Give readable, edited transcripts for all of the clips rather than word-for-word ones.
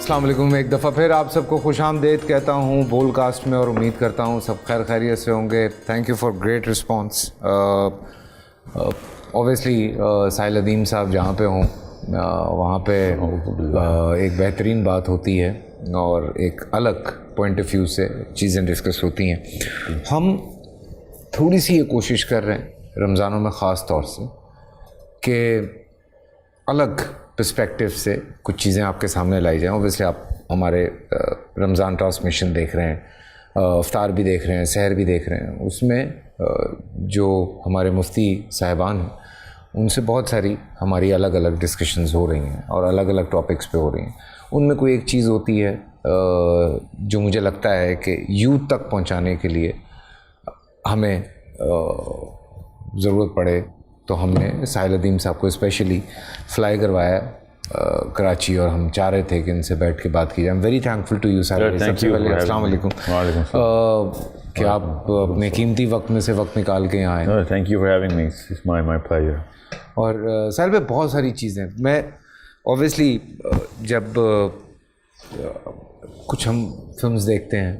السلام علیکم. ایک دفعہ پھر آپ سب کو خوش آمدید کہتا ہوں بول کاسٹ میں, اور امید کرتا ہوں سب خیر خیریت سے ہوں گے. Thank you for great response. Obviously Sahil Adeem صاحب جہاں پہ ہوں وہاں پہ ایک بہترین بات ہوتی ہے اور ایک الگ پوائنٹ آف ویو سے چیزیں ڈسکس ہوتی ہیں. ہم تھوڑی سی یہ کوشش کر رہے ہیں رمضانوں میں خاص طور سے کہ الگ پرسپیکٹیو سے کچھ چیزیں آپ کے سامنے لائی جائیں. اوبیسلی آپ ہمارے رمضان ٹرانسمیشن دیکھ رہے ہیں, افطار بھی دیکھ رہے ہیں, سحر بھی دیکھ رہے ہیں. اس میں جو ہمارے مفتی صاحبان ہیں ان سے بہت ساری ہماری الگ الگ ڈسکشنز ہو رہی ہیں اور الگ الگ ٹاپکس پہ ہو رہی ہیں. ان میں کوئی ایک چیز ہوتی ہے جو مجھے لگتا ہے کہ یوتھ تک پہنچانے کے لیے ہمیں ضرورت پڑے تو ہم نے ساحل ادیم صاحب کو اسپیشلی فلائی کروایا کراچی, اور ہم چاہ رہے تھے کہ ان سے بیٹھ کے بات کی جائے. Am very thankful to you Sahil. سب سے پہلے السلام علیکم. کہ آپ اپنے قیمتی وقت میں سے وقت نکال کے یہاں آئے. Thank you for having me, it's my pleasure. اور ساحل پہ بہت ساری چیزیں میں اوبیسلی جب کچھ ہم فلمز دیکھتے ہیں,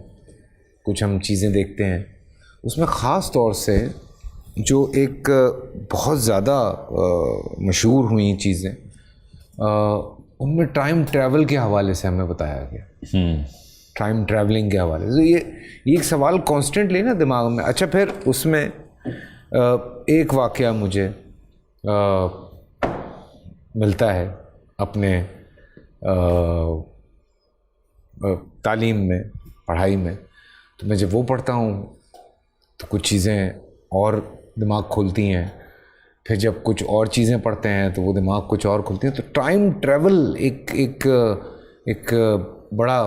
کچھ ہم چیزیں دیکھتے ہیں, اس میں خاص طور سے جو ایک بہت زیادہ مشہور ہوئی چیزیں ان میں ٹائم ٹریول کے حوالے سے ہمیں بتایا گیا. ٹائم ٹریولنگ کے حوالے سے یہ ایک سوال کانسٹنٹلی نا دماغ میں. اچھا, پھر اس میں ایک واقعہ مجھے ملتا ہے اپنے تعلیم میں, پڑھائی میں, تو میں جب وہ پڑھتا ہوں تو کچھ چیزیں اور دماغ کھولتی ہیں. پھر جب کچھ اور چیزیں پڑھتے ہیں تو وہ دماغ کچھ اور کھولتی ہیں. تو ٹائم ٹریول ایک بڑا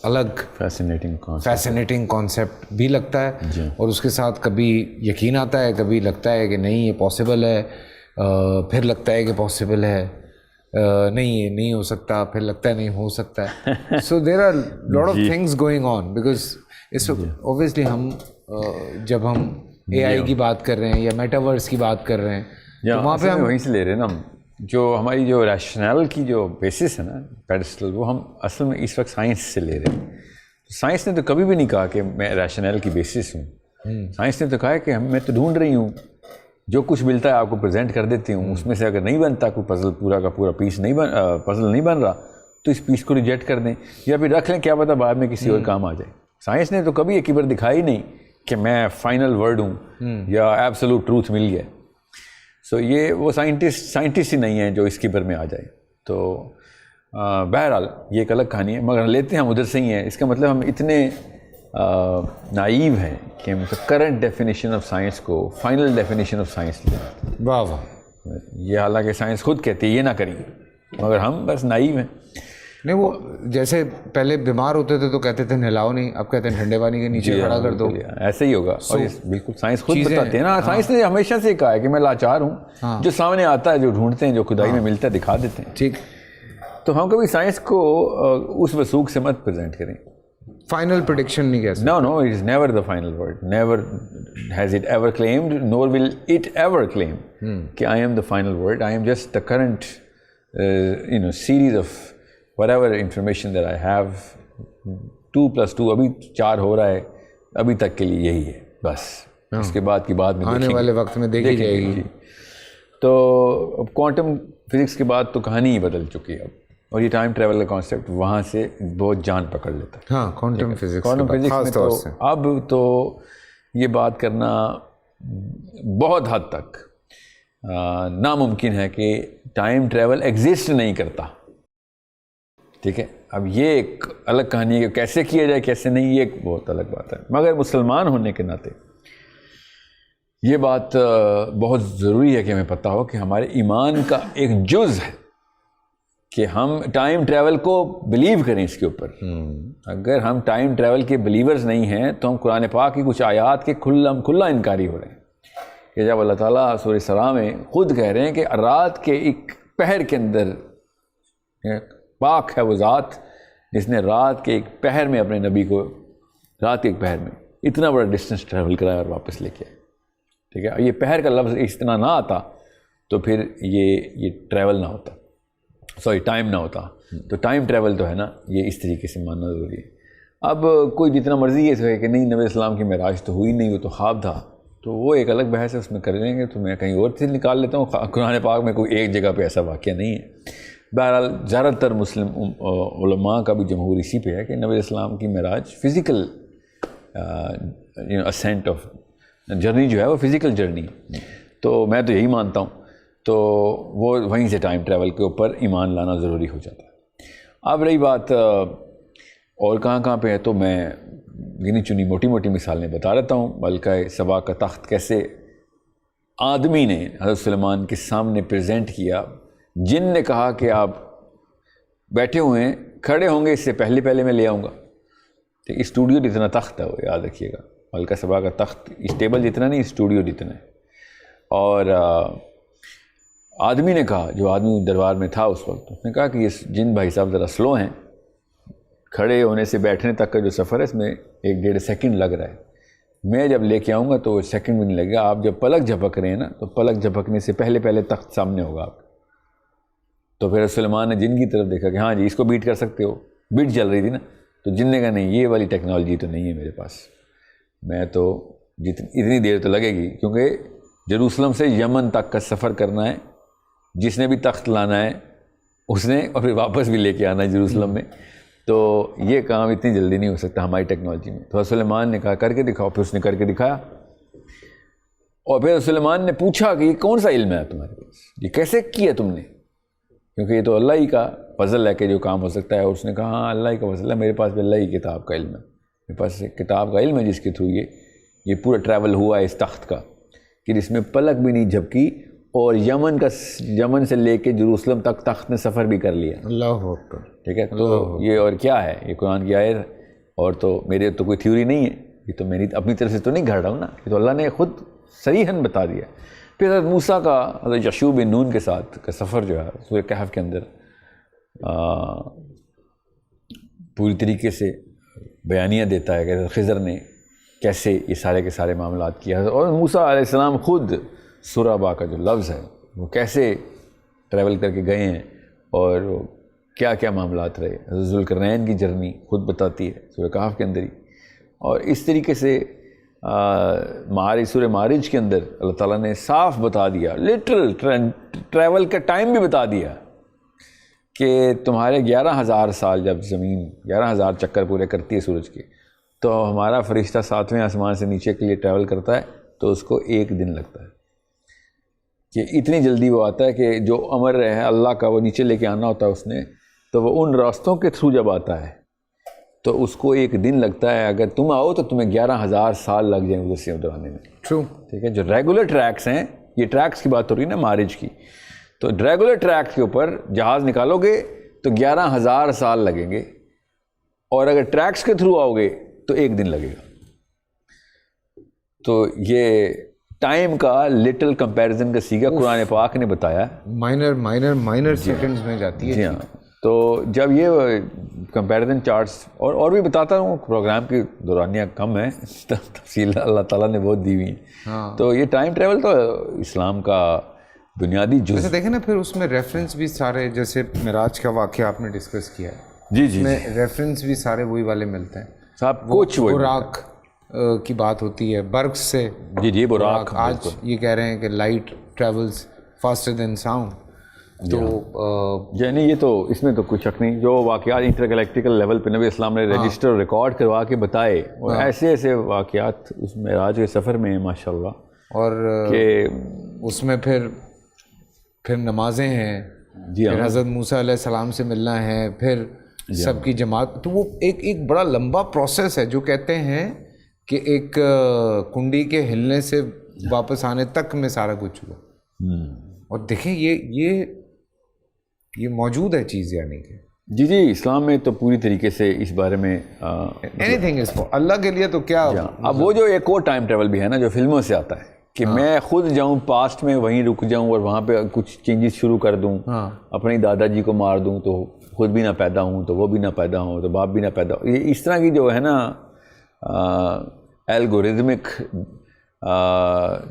الگ فیسینیٹنگ کانسیپٹ بھی لگتا ہے جی. اور اس کے ساتھ کبھی یقین آتا ہے, کبھی لگتا ہے کہ نہیں یہ پاسبل ہے, پھر لگتا ہے کہ پاسبل ہے, نہیں یہ نہیں ہو سکتا, پھر لگتا ہے نہیں ہو سکتا ہے. So there are lot of things going on because اس اوبیسلی ہم جب ہم اے آئی کی بات کر رہے ہیں یا میٹاورس کی بات کر رہے ہیں تو وہاں پہ ہم وہیں سے لے رہے ہیں نا. جو ہماری جو ریشنل کی جو بیسس ہے نا, پیڈسٹل, وہ ہم اصل میں اس وقت سائنس سے لے رہے ہیں. سائنس نے تو کبھی بھی نہیں کہا کہ میں ریشنل کی بیسس ہوں. سائنس نے تو کہا ہے کہ میں تو ڈھونڈ رہی ہوں, جو کچھ ملتا ہے آپ کو پریزنٹ کر دیتی ہوں. اس میں سے اگر نہیں بنتا کوئی پزل, پورا کا پورا پیس نہیں پزل نہیں بن رہا, تو اس پیس کو ریجیکٹ کر دیں یا پھر رکھ لیں, کیا پتہ بعد میں کسی اور کام آ جائے. سائنس نے تو کبھی ایک بار دکھائی نہیں کہ میں فائنل ورڈ ہوں یا ایبسولوٹ ٹروتھ مل گیا. سو یہ وہ سائنٹسٹ ہی نہیں ہیں جو اس کی بر میں آ جائے. تو بہرحال یہ ایک الگ کہانی ہے, مگر لیتے ہیں ہم ادھر سے ہی ہیں. اس کا مطلب ہم اتنے نائیو ہیں کہ ہم کرنٹ ڈیفینیشن آف سائنس کو فائنل ڈیفینیشن آف سائنس لیں. واہ واہ. یہ حالانکہ سائنس خود کہتی ہے یہ نہ کریے, مگر ہم بس نائیو ہیں. نہیں, وہ جیسے پہلے بیمار ہوتے تھے تو کہتے تھے نہلاؤ نہیں, اب کہتے ہیں ٹھنڈے پانی کے نیچے کھڑا کر دو. ایسے ہی ہوگا. اور بالکل سائنس خود بتاتے ہیں نا. سائنس نے ہمیشہ سے کہا ہے کہ میں لاچار ہوں, جو سامنے آتا ہے, جو ڈھونڈتے ہیں, جو خدائی میں ملتا ہے, دکھا دیتے ہیں. ٹھیک. تو ہم کبھی سائنس کو اس وثوق سے مت پریزنٹ کریں. فائنل پریڈکشن نہیں کہہ سکتے. No, it is never the final word. Never has it ever claimed, nor will it ever claim کہ I am the final word. I am just the current series of whatever information that I have. 2+2 ابھی 4 ہو رہا ہے, ابھی تک کے لیے یہی ہے بس. اس کے بعد کی بات میں آنے والے وقت میں دیکھی جائے گی. تو اب کوانٹم فزکس کے بعد تو کہانی ہی بدل چکی ہے اب, اور یہ ٹائم ٹریول کا کانسیپٹ وہاں سے بہت جان پکڑ لیتا ہے. ہاں, کوانٹم فزکس میں تو اب تو یہ بات کرنا بہت حد تک ناممکن ہے کہ ٹائم ٹریول ایگزسٹ نہیں کرتا. ٹھیک ہے, اب یہ ایک الگ کہانی ہے کہ کیسے کیا جائے کیسے نہیں, یہ ایک بہت الگ بات ہے. مگر مسلمان ہونے کے ناطے یہ بات بہت ضروری ہے کہ ہمیں پتہ ہو کہ ہمارے ایمان کا ایک جز ہے کہ ہم ٹائم ٹریول کو بلیو کریں. اس کے اوپر اگر ہم ٹائم ٹریول کے بلیورز نہیں ہیں تو ہم قرآن پاک کی کچھ آیات کے کھلا انکاری ہو رہے ہیں. کہ جب اللہ تعالیٰ سورہ اسراء میں خود کہہ رہے ہیں کہ رات کے ایک پہر کے اندر پاک ہے وہ ذات جس نے رات کے ایک پہر میں اپنے نبی کو, رات کے ایک پہر میں اتنا بڑا ڈسٹینس ٹریول کرایا اور واپس لے کے آئے. ٹھیک ہے, یہ پہر کا لفظ اس طرح نہ آتا تو پھر یہ ٹریول نہ ہوتا. سوری ٹائم نہ ہوتا. تو ٹائم ٹریول تو ہے نا یہ اس طریقے سے ماننا ضروری ہے. اب کوئی جتنا مرضی یہ کہے کہ نہیں نبی اسلام کی معراج تو ہوئی نہیں, وہ تو خواب تھا, تو وہ ایک الگ بحث ہے, اس میں کر لیں گے. تو میں کہیں اور سے نکال لیتا ہوں. قرآن پاک میں کوئی ایک جگہ پہ ایسا واقعہ نہیں ہے. بہرحال زیادہ تر مسلم علماء کا بھی جمہور اسی پہ ہے کہ نبی اسلام کی معراج فزیکل اسینٹ آف جرنی جو ہے وہ فزیکل جرنی. تو میں تو یہی مانتا ہوں. تو وہ وہیں سے ٹائم ٹریول کے اوپر ایمان لانا ضروری ہو جاتا ہے. اب رہی بات اور کہاں پہ ہے, تو میں گنی چنی موٹی موٹی مثالیں بتا رہتا ہوں. ملکہ سبا کا تخت کیسے آدمی نے حضرت سلیمان کے سامنے پریزنٹ کیا. جن نے کہا کہ آپ بیٹھے ہوئے ہیں, کھڑے ہوں گے, اس سے پہلے میں لے آؤں گا. تو اسٹوڈیو جتنا تخت ہے وہ یاد رکھیے گا. ملکہ سبا کا تخت اس ٹیبل جتنا نہیں, اسٹوڈیو جتنا ہے. اور آدمی نے کہا, جو آدمی دربار میں تھا اس وقت, اس نے کہا کہ یہ جن بھائی صاحب ذرا سلو ہیں, کھڑے ہونے سے بیٹھنے تک کا جو سفر ہے اس میں 1-1.5 سیکنڈ لگ رہا ہے. میں جب لے کے آؤں گا تو سیکنڈ بھی نہیں لگے گا. آپ جب پلک جھپک رہے ہیں نا, تو پلک جھپکنے سے پہلے تخت سامنے ہوگا آپ. تو پھر سلیمان نے جن کی طرف دیکھا کہ ہاں جی اس کو بیٹ کر سکتے ہو, بیٹ چل رہی تھی نا. تو جن نے کہا نہیں یہ والی ٹیکنالوجی تو نہیں ہے میرے پاس, میں تو اتنی دیر تو لگے گی, کیونکہ جروسلم سے یمن تک کا سفر کرنا ہے. جس نے بھی تخت لانا ہے اس نے, اور پھر واپس بھی لے کے آنا ہے جروسلم میں. تو یہ کام اتنی جلدی نہیں ہو سکتا ہماری ٹیکنالوجی میں. تو سلیمان نے کہا کر کے دکھاؤ. پھر اس نے کر کے دکھایا. اور پھر سلیمان نے پوچھا کہ یہ کون سا علم ہے تمہارے پاس, یہ کیسے کیا تم نے, کیونکہ یہ تو اللہ ہی کا فضل ہے کہ جو کام ہو سکتا ہے. اور اس نے کہا ہاں اللہ ہی کا فضل ہے, میرے پاس بھی اللہ ہی کتاب کا علم ہے. میرے پاس ایک کتاب کا علم ہے جس کے تھرو یہ پورا ٹریول ہوا ہے اس تخت کا, کہ جس میں پلک بھی نہیں جھپکی. اور یمن سے لے کے جروسلم تک تخت نے سفر بھی کر لیا. اللہ اکبر. ٹھیک ہے. تو یہ اور کیا ہے, یہ قرآن کی آیت, اور تو میرے تو کوئی تھیوری نہیں ہے, یہ تو میری اپنی طرف سے تو نہیں گھڑ رہا ہوں نا, یہ تو اللہ نے خود صریحاً بتا دیا. پھر حضرت موسیٰ کا حضرت یشوع بن نون کے ساتھ کا سفر جو ہے سورہ کہف کے اندر پوری طریقے سے بیانیہ دیتا ہے کہ حضرت خضر نے کیسے یہ سارے کے سارے معاملات کیا. اور موسیٰ علیہ السلام خود سورابا کا جو لفظ ہے وہ کیسے ٹریول کر کے گئے ہیں اور کیا کیا معاملات رہے. حضرت ذوالقرنین کی جرنی خود بتاتی ہے سورہ کہف کے اندر ہی. اور اس طریقے سے سورہ معارج کے اندر اللہ تعالیٰ نے صاف بتا دیا, لٹرل ٹریول کا ٹائم بھی بتا دیا, کہ تمہارے 11,000 سال جب زمین 11,000 چکر پورے کرتی ہے سورج کے, تو ہمارا فرشتہ 7ویں آسمان سے نیچے کے لیے ٹریول کرتا ہے تو اس کو 1 دن لگتا ہے. کہ اتنی جلدی وہ آتا ہے کہ جو امر ہے اللہ کا وہ نیچے لے کے آنا ہوتا ہے اس نے, تو وہ ان راستوں کے تھرو جب آتا ہے تو اس کو 1 دن لگتا ہے. اگر تم آؤ تو تمہیں 11,000 سال لگ جائیں ادھر سے ادھر آنے میں. ٹرو. ٹھیک ہے. جو ریگولر ٹریکس ہیں, یہ ٹریکس کی بات ہو رہی ہے نا معارج کی, تو ریگولر ٹریک کے اوپر جہاز نکالو گے تو 11,000 سال لگیں گے, اور اگر ٹریکس کے تھرو آؤ گے تو 1 دن لگے گا. تو یہ ٹائم کا لٹل کمپیریزن کا سیگا قرآن پاک نے بتایا. مائنر سیکنڈز میں جاتی ہے. جی ہاں. تو جب یہ کمپیریزن چارٹس اور بھی بتاتا ہوں, پروگرام کی دورانیہ کم ہے, تفصیل اللہ تعالیٰ نے بہت دی ہوئی ہیں. تو یہ ٹائم ٹریول تو اسلام کا بنیادی جز. دیکھیں نا, پھر اس میں ریفرنس بھی سارے, جیسے معراج کا واقعہ آپ نے ڈسکس کیا ہے, جی میں ریفرنس بھی سارے وہی والے ملتے ہیں صاحب. کچھ براق کی بات ہوتی ہے, برق سے. جی براق. آج یہ کہہ رہے ہیں کہ light travels faster than sound. تو یعنی یہ تو اس میں تو کوئی شک نہیں, جو واقعات انٹر گلیکٹیکل لیول پہ نبی اسلام نے رجسٹر ریکارڈ کروا کے بتائے, اور ایسے ایسے واقعات اس معراج کے سفر میں ہیں ماشاء اللہ. اور کہ اس میں پھر نمازیں ہیں, پھر حضرت موسیٰ علیہ السلام سے ملنا ہے, پھر سب کی جماعت. تو وہ ایک بڑا لمبا پروسیس ہے, جو کہتے ہیں کہ ایک کنڈی کے ہلنے سے واپس آنے تک میں سارا کچھ ہوا. اور دیکھیں یہ موجود ہے چیز, یعنی کہ جی اسلام میں تو پوری طریقے سے اس بارے میں اینی تھنگ از فار اللہ کے لیے. تو کیا اب وہ جو ایک اور ٹائم ٹریول بھی ہے نا, جو فلموں سے آتا ہے, کہ میں خود جاؤں پاسٹ میں, وہیں رک جاؤں اور وہاں پہ کچھ چینجز شروع کر دوں, اپنی دادا جی کو مار دوں تو خود بھی نہ پیدا ہوں, تو وہ بھی نہ پیدا ہوں, تو باپ بھی نہ پیدا ہوں. یہ اس طرح کی جو ہے نا الگورزمک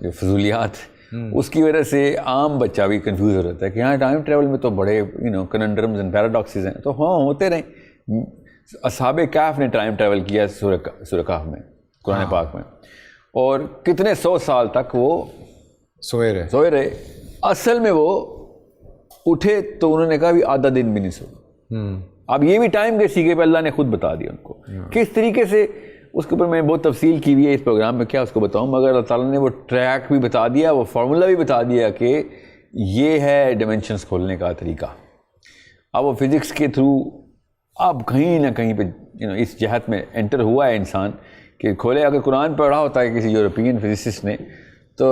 جو فضولیات, اس کی وجہ سے عام بچہ بھی کنفیوز ہو جاتا ہے کہ ہاں ٹائم ٹریول میں تو بڑے کننڈرمز اینڈ پیراڈاکسز ہیں. تو ہاں ہوتے رہیں. اصحاب کہف نے ٹائم ٹریول کیا سورہ کہف میں, قرآن پاک میں, اور کتنے 100 سال تک وہ سوئے رہے. اصل میں وہ اٹھے تو انہوں نے کہا بھی آدھا دن بھی نہیں سو. اب یہ بھی ٹائم کے سیکھے پہ اللہ نے خود بتا دیا ان کو کس طریقے سے. اس کے اوپر میں بہت تفصیل کی ہوئی ہے اس پروگرام میں, کیا اس کو بتاؤں, مگر اللہ تعالیٰ نے وہ ٹریک بھی بتا دیا, وہ فارمولا بھی بتا دیا کہ یہ ہے ڈیمینشنز کھولنے کا طریقہ. اب وہ فزکس کے تھرو اب کہیں نہ کہیں پہ اس جہت میں انٹر ہوا ہے انسان کہ کھولے. اگر قرآن پڑھا ہوتا ہے کسی یورپین فزسسٹ نے تو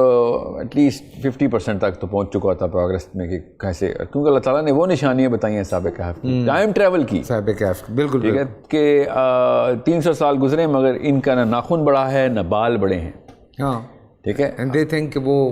ایٹ لیسٹ 50% تک تو پہنچ چکا تھا پروگرس میں کہ کیسے, کیونکہ اللہ تعالیٰ نے وہ نشانیاں بتائی ہیں صحابہ کہف کی, ٹائم ٹریول کی. صحابہ کہف بالکل ٹھیک ہے کہ 300 سال گزرے مگر ان کا نہ ناخن بڑا ہے نہ بال بڑے ہیں. ہاں ٹھیک ہے, اینڈ دے تھنک کہ وہ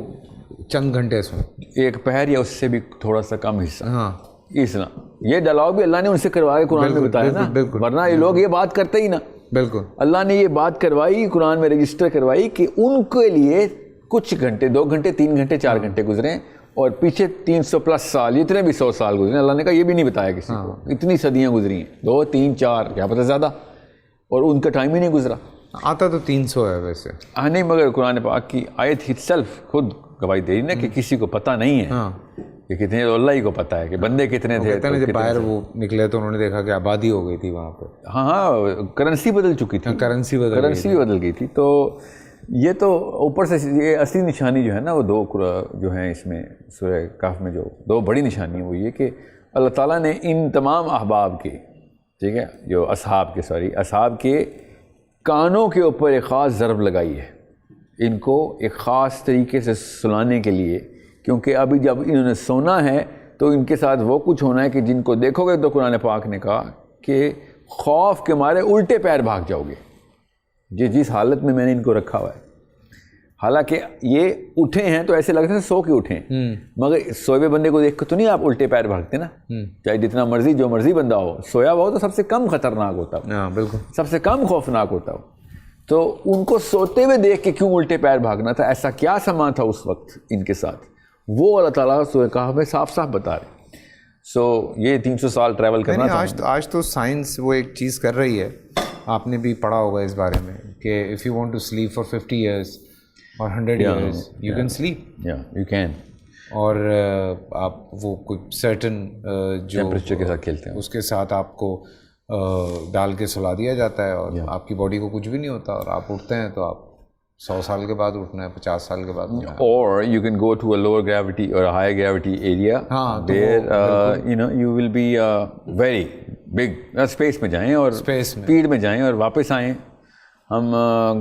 چند گھنٹے سو, ایک پہر یا اس سے بھی تھوڑا سا کم حصہ. ہاں اس طرح یہ ڈائلاگ بھی اللہ نے ان سے کروایا قرآن میں بتایا نا, ورنہ یہ لوگ یہ بات کرتے ہی نا. بالکل اللہ نے یہ بات کروائی, قرآن میں رجسٹر کروائی کہ ان کے لیے کچھ گھنٹے, 2 گھنٹے, 3 گھنٹے, 4 گھنٹے گزرے, اور پیچھے 300+ سال, اتنے بھی 100 سال گزرے. اللہ نے کہا یہ بھی نہیں بتایا کسی کو, اتنی صدیاں گزری ہیں, 2, 3, 4 کیا پتہ زیادہ, اور ان کا ٹائم ہی نہیں گزرا. آتا تو 300 ہے ویسے. ہاں نہیں, مگر قرآن پاک کی آیت اٹ سیلف خود گواہی دے رہی نا کہ کسی کو پتہ نہیں ہے کہ کتنے, اللہ ہی کو پتہ ہے کہ بندے کتنے تھے. جب باہر وہ نکلے تو انہوں نے دیکھا کہ آبادی ہو گئی تھی وہاں پہ. ہاں کرنسی بدل چکی تھی, کرنسی بدل گئی تھی. تو یہ تو اوپر سے یہ اصلی نشانی جو ہے نا وہ 2 جو ہیں اس میں سورہ کہف میں, جو 2 بڑی نشانی ہیں وہ یہ کہ اللہ تعالیٰ نے ان تمام احباب کے, ٹھیک ہے, جو اصحاب کے کانوں کے اوپر ایک خاص ضرب لگائی ہے, ان کو ایک خاص طریقے سے سلانے کے لیے, کیونکہ ابھی جب انہوں نے سونا ہے تو ان کے ساتھ وہ کچھ ہونا ہے کہ جن کو دیکھو گے تو قرآن پاک نے کہا کہ خوف کے مارے الٹے پیر بھاگ جاؤ گے جس حالت میں نے ان کو رکھا ہوا ہے. حالانکہ یہ اٹھے ہیں تو ایسے لگتا ہے سو کے اٹھے ہیں, مگر سوئے ہوئے بندے کو دیکھ کے تو نہیں آپ الٹے پیر بھاگتے نا, چاہے جتنا مرضی جو مرضی بندہ ہو, سویا ہوا ہو تو سب سے کم خطرناک ہوتا ہے. ہاں بالکل, سب سے کم خوفناک ہوتا ہو. تو ان کو سوتے ہوئے دیکھ کے کیوں الٹے پیر بھاگنا تھا, ایسا کیا سامان تھا اس وقت ان کے ساتھ, وہ اللہ تعالیٰ سورہ کہف میں صاف صاف بتا رہے. سو یہ 300 سال ٹریول کرنا تھا. آج تو سائنس وہ ایک چیز کر رہی ہے, آپ نے بھی پڑھا ہوگا اس بارے میں, کہ if you want to sleep for 50 years اور 100 years you can sleep. You can. اور آپ وہ کوئی سرٹن جو ٹیمپریچر کے ساتھ کھیلتے ہیں اس کے ساتھ آپ کو ڈال کے سلا دیا جاتا ہے, اور آپ کی باڈی کو کچھ بھی نہیں ہوتا, اور آپ اٹھتے ہیں تو آپ 100 سال کے بعد اٹھنا ہے, 50 سال کے بعد اٹھنا ہے. اور you can go to a lower gravity اور high gravity area where you will be very big, space میں جائیں اور اسپیڈ میں جائیں اور واپس آئیں. ہم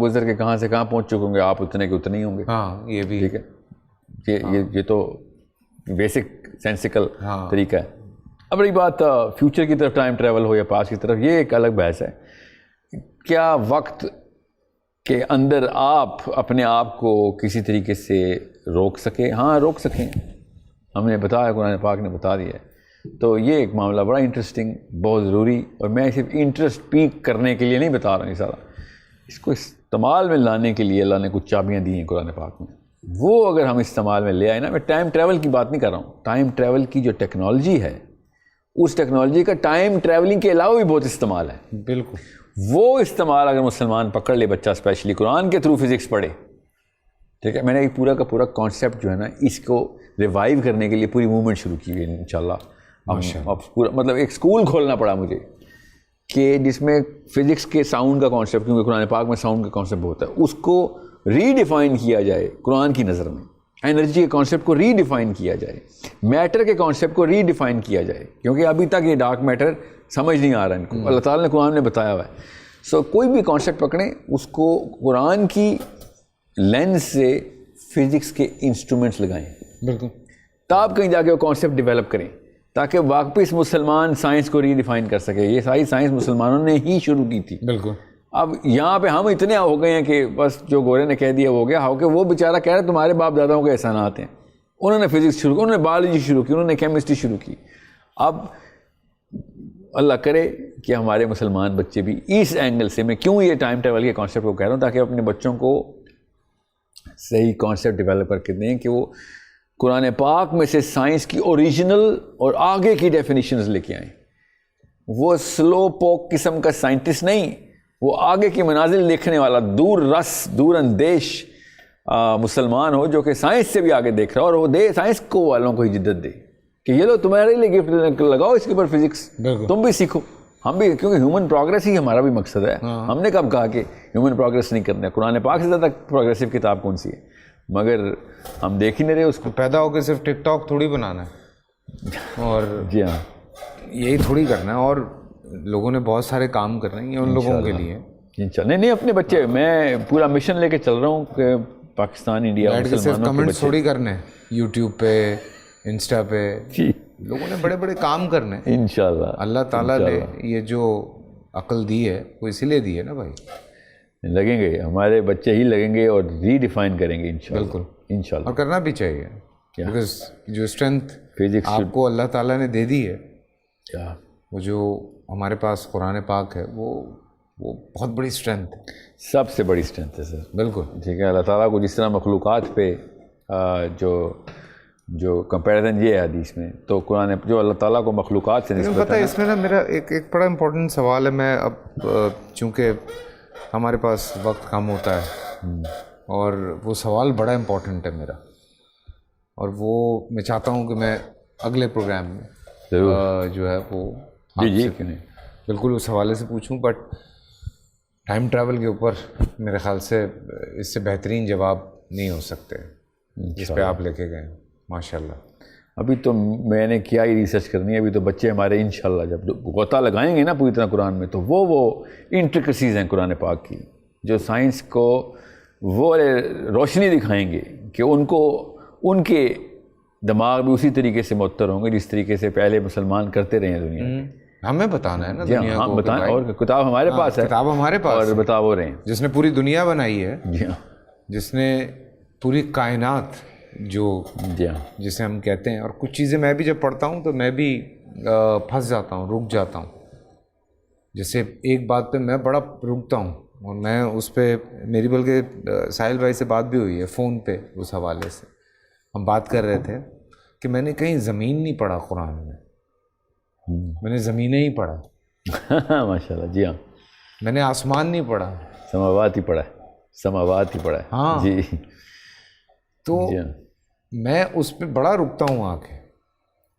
گزر کے کہاں سے کہاں پہنچ چکے ہوں گے, آپ اتنے کے اتنے ہی ہوں گے. ہاں یہ بھی ٹھیک ہے, یہ تو بیسک سینسیکل طریقہ ہے. اب رہی بات فیوچر کی طرف ٹائم ٹریول ہو یا پاس کی طرف, یہ ایک الگ بحث ہے. کیا وقت کے اندر آپ اپنے آپ کو کسی طریقے سے روک سکیں؟ ہاں روک سکیں, ہم نے بتایا, قرآن پاک نے بتا دیا ہے. تو یہ ایک معاملہ بڑا انٹرسٹنگ, بہت ضروری, اور میں صرف انٹرسٹ پیک کرنے کے لیے نہیں بتا رہا ہوں, یہ سارا اس کو استعمال میں لانے کے لیے اللہ نے کچھ چابیاں دی ہیں قرآن پاک میں. وہ اگر ہم استعمال میں لے آئے نا, میں ٹائم ٹریول کی بات نہیں کر رہا ہوں, ٹائم ٹریول کی جو ٹیکنالوجی ہے اس ٹیکنالوجی کا ٹائم ٹریولنگ کے علاوہ بھی بہت استعمال ہے. بالکل, وہ استعمال اگر مسلمان پکڑ لے, بچہ اسپیشلی قرآن کے تھرو فزکس پڑھے, ٹھیک ہے. میں نے ایک پورا کا پورا کانسیپٹ جو ہے نا اس کو ریوائیو کرنے کے لیے پوری موومنٹ شروع کی ہے انشاءاللہ. اب پورا مطلب ایک اسکول کھولنا پڑا مجھے کہ جس میں فزکس کے ساؤنڈ کا کانسیپٹ, کیونکہ قرآن پاک میں ساؤنڈ کا کانسیپٹ ہوتا ہے, اس کو ری ڈیفائن کیا جائے قرآن کی نظر میں. انرجی کے کانسیپٹ کو ری ڈیفائن کیا جائے, میٹر کے کانسیپٹ کو ری ڈیفائن کیا جائے, کیونکہ ابھی تک یہ ڈارک میٹر سمجھ نہیں آ رہا ان کو, اللہ تعالیٰ نے قرآن میں بتایا ہوا ہے. سو کوئی بھی کانسیپٹ پکڑیں, اس کو قرآن کی لینس سے فزکس کے انسٹرومنٹس لگائیں. بالکل, تب کہیں جا کے وہ کانسیپٹ ڈیولپ کریں تاکہ واپس مسلمان سائنس کو ری ڈیفائن کر سکے. یہ ساری سائنس مسلمانوں نے ہی شروع کی تھی. بالکل. اب یہاں پہ ہم اتنے ہو گئے ہیں کہ بس جو گورے نے کہہ دیا وہ ہو گیا, ہو کہ وہ بیچارہ کہہ رہے تمہارے باپ داداؤں کے احسانات ہیں, انہوں نے فزکس شروع کی, انہوں نے بایولوجی شروع کی, انہوں نے کیمسٹری شروع کی. اب اللہ کرے کہ ہمارے مسلمان بچے بھی اس اینگل سے, میں کیوں یہ ٹائم ٹریول کے کانسیپٹ کو کہہ رہا ہوں, تاکہ اپنے بچوں کو صحیح کانسیپٹ ڈیولپ کر کے دیں کہ وہ قرآن پاک میں سے سائنس کی اوریجنل اور آگے کی ڈیفینیشنز لے کے آئیں. وہ سلو پوک قسم کا سائنٹسٹ نہیں, وہ آگے کی منازل دیکھنے والا دور رس دور اندیش مسلمان ہو جو کہ سائنس سے بھی آگے دیکھ رہا ہو, اور وہ دے سائنس کو والوں کو ہی جدت دے کہ یہ لو تمہارے لیے گفٹ لگاؤ اس کے اوپر فزکس, تم بھی سیکھو, ہم بھی, کیونکہ ہیومن پروگریس ہی ہمارا بھی مقصد ہے. ہم نے کب کہا کہ ہیومن پروگریس نہیں کرنا ہے؟ قرآن پاک سے زیادہ پروگریسو کتاب کون سی ہے؟ مگر ہم دیکھ ہی نہیں رہے اس کو. پیدا ہو کے صرف ٹک ٹاک تھوڑی بنانا ہے, اور جی ہاں یہی تھوڑی کرنا ہے, اور لوگوں نے بہت سارے کام کرنے ہیں, یہ ان لوگوں کے لیے. انشاءاللہ نہیں اپنے بچے, میں پورا مشن لے کے چل رہا ہوں کہ پاکستان انڈیا مسلمانوں کے کمنٹس تھوڑی کرنے ہیں یوٹیوب پہ انسٹا پہ, لوگوں نے بڑے بڑے کام کرنے ہیں. انشاءاللہ اللہ تعالیٰ نے یہ جو عقل دی ہے وہ اسی لیے دی ہے نا بھائی. لگیں گے ہمارے بچے ہی لگیں گے اور ری ڈیفائن کریں گے انشاءاللہ. بالکل انشاءاللہ, اور کرنا بھی چاہیے, بیکاز جو اسٹرینتھ فزکس آپ کو اللہ تعالیٰ نے دے دی ہے, کیا وہ جو ہمارے پاس قرآن پاک ہے, وہ بہت بڑی اسٹرینتھ ہے, سب سے بڑی اسٹرینتھ ہے سر. بالکل ٹھیک ہے. اللہ تعالیٰ کو جس طرح مخلوقات پہ جو کمپیریزن یہ ہے حدیث میں, تو قرآن جو اللہ تعالیٰ کو مخلوقات سے نسبت پتہ ہے اس میں نا میرا ایک بڑا امپورٹنٹ سوال ہے. میں اب چونکہ ہمارے پاس وقت کم ہوتا ہے, اور وہ سوال بڑا امپورٹنٹ ہے میرا, اور وہ میں چاہتا ہوں کہ میں اگلے پروگرام میں جو ہے وہ جی کیوں نہیں بالکل اس حوالے سے پوچھوں. بٹ ٹائم ٹریول کے اوپر میرے خیال سے اس سے بہترین جواب نہیں ہو سکتے جس پہ آپ لے کے گئے ماشاء اللہ. ابھی تو میں نے کیا ہی ریسرچ کرنی ہے, ابھی تو بچے ہمارے انشاءاللہ جب غوطہ لگائیں گے نا پوری طرح قرآن میں, تو وہ انٹریکسیز ہیں قرآن پاک کی جو سائنس کو وہ روشنی دکھائیں گے کہ ان کے دماغ بھی اسی طریقے سے معطر ہوں گے جس طریقے سے پہلے مسلمان کرتے رہے ہیں دنیا میں. ہمیں بتانا ہے نا دنیا کو, ہم بتائیں, اور کتاب ہمارے پاس ہے, کتاب ہمارے پاس, اور بتا وہ رہے ہیں جس نے پوری دنیا بنائی ہے, جی ہاں, جس نے پوری کائنات جو جی ہاں, جسے ہم کہتے ہیں. اور کچھ چیزیں میں بھی جب پڑھتا ہوں تو میں بھی پھنس جاتا ہوں, رک جاتا ہوں. جیسے ایک بات پہ میں بڑا رکتا ہوں, اور میں اس پہ میری بلکہ ساحل بھائی سے بات بھی ہوئی ہے فون پہ, اس حوالے سے ہم بات کر رہے تھے کہ میں نے کہیں زمین نہیں پڑھا قرآن میں نے زمینیں ہی پڑھا ماشاء اللہ. جی ہاں, میں نے آسمان نہیں پڑھا, سماوات ہی پڑھا ہے, سماوات ہی پڑھا ہے. ہاں جی, تو میں اس پہ بڑا رکتا ہوں آ کے,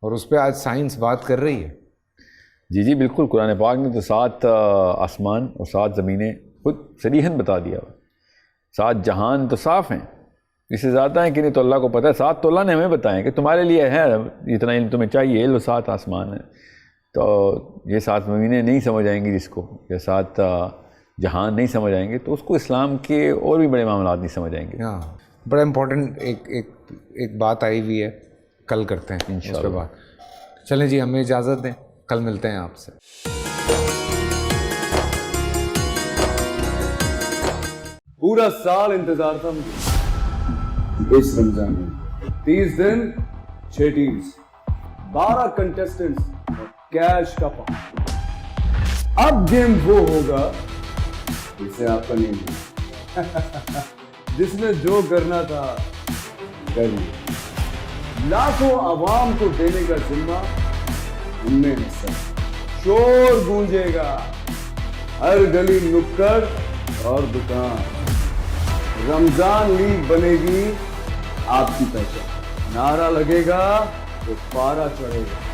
اور اس پہ آج سائنس بات کر رہی ہے. جی بالکل. قرآن پاک نے تو 7 آسمان اور 7 زمینیں خود صریحاً بتا دیا. 7 جہان تو صاف ہیں, اس سے زیادہ ہیں کہ نہیں تو اللہ کو پتہ ہے. 7 تو اللہ نے ہمیں بتائیں کہ تمہارے لیے ہے اتنا علم تمہیں چاہیے, لو 7 آسمان ہیں. تو یہ 7 زمینیں نہیں سمجھ آئیں گی جس کو, یا 7 جہان نہیں سمجھ آئیں گے, تو اس کو اسلام کے اور بھی بڑے معاملات نہیں سمجھ آئیں گے. ہاں, بڑا امپورٹنٹ ایک بات آئی ہوئی ہے, کل کرتے ہیں اس کے بعد. چلیں جی, ہمیں اجازت دیں, کل ملتے ہیں آپ سے. پورا سال انتظار تھا مجھے اس رمضان میں. 30 دن 6 ٹیمز, 12 کنٹیسٹنٹس, کیش کا پاؤں. اب گیم وہ ہوگا جسے آپ کا نہیں ہوگا, جس نے جو کرنا تھا کر لیا. لاکھوں عوام کو دینے کا ذمہ ان میں حصہ. شور گونجے گا ہر گلی نکڑ اور دکان. رمضان لیگ بنے گی آپ کی پہچان. نعرہ لگے گا تو پارا چڑھے گا.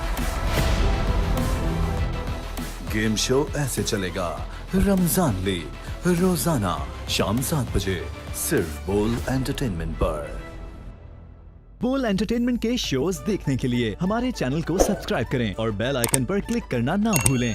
گیم شو ایسے چلے گا. رمضان لیگ روزانہ شام 7 بجے صرف بول انٹرٹینمنٹ پر. بول انٹرٹینمنٹ کے شوز دیکھنے کے لیے ہمارے چینل کو سبسکرائب کریں اور بیل آئیکن پر کلک کرنا نہ بھولیں.